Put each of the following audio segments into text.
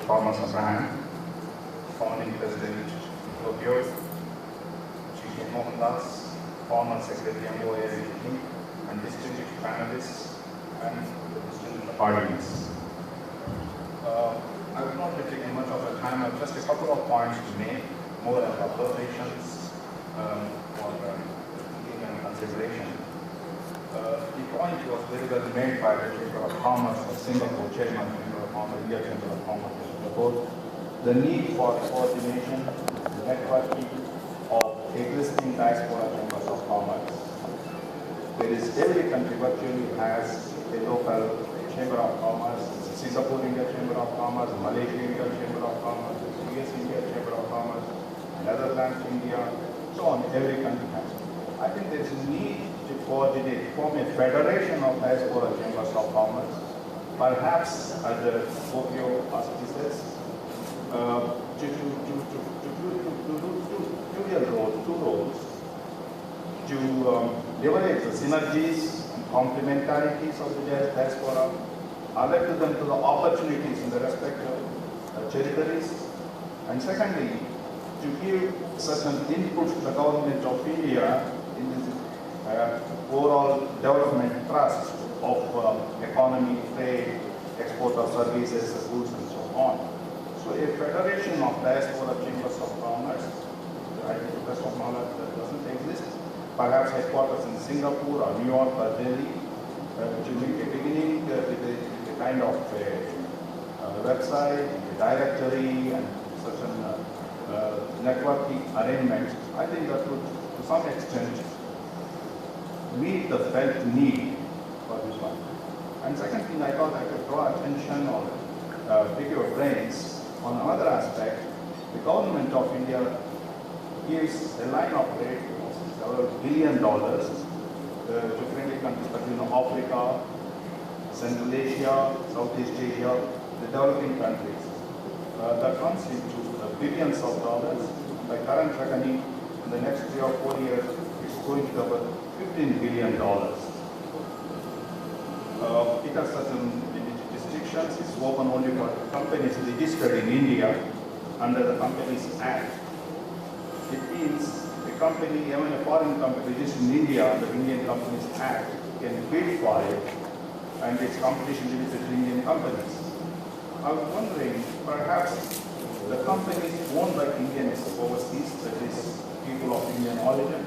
Thomas Abraham, founding president, GOPIO, G.K. Mohandas, former secretary MOA, and distinguished panelists and the distinguished audience. I will not be taking much of the time. I have just a couple of points to make, more as observations for thinking and consideration. The point was very well made by the Chamber of Commerce of Singapore, Chairman of the Chamber of Commerce, India Chamber of Commerce of Singapore, the need for coordination, networking of existing diaspora chambers of commerce. There is every country virtually has a local Chamber of Commerce, Singapore India Chamber of Commerce, Malaysia India Chamber of Commerce, US India Chamber of Commerce, Netherlands India, so on, every country has. I think there is a need to coordinate, form a federation of diaspora chambers of commerce, perhaps as the GOPIO auspices, to do two roles, to leverage the synergies and complementarities of the diaspora, alert them to the opportunities in the respective territories, and secondly, to give certain input to the government of India in this overall development thrust of economy, trade, export of services, goods, and so on. So a federation of diaspora chambers of commerce, I think the best of knowledge that doesn't exist, perhaps headquarters in Singapore or New York or Delhi, to make a beginning with a kind of a website, a directory, and certain networking arrangements. I think that would, to some extent, meet the felt need for this one. And second thing, I thought I could draw attention or pick your brains on another aspect. The government of India gives a line of trade of several $1 billion to friendly countries, but Africa, Central Asia, Southeast Asia, the developing countries. That comes into billions of dollars. By current reckoning, in the next 3 or 4 years, it's going to be about $15 billion. It has certain restrictions. It's open only for companies registered in India under the Companies Act. It means a company, even a foreign company registered in India under the Indian Companies Act, can bid for it, and its competition limited to Indian companies. I was wondering, perhaps the companies owned by Indians overseas, that is, people of Indian origin,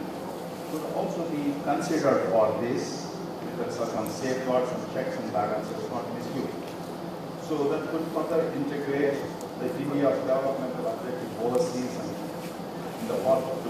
should also be considered for this, with certain safeguards and checks and balances not misused. So that could further integrate the India's developmental objectives overseas and in the work of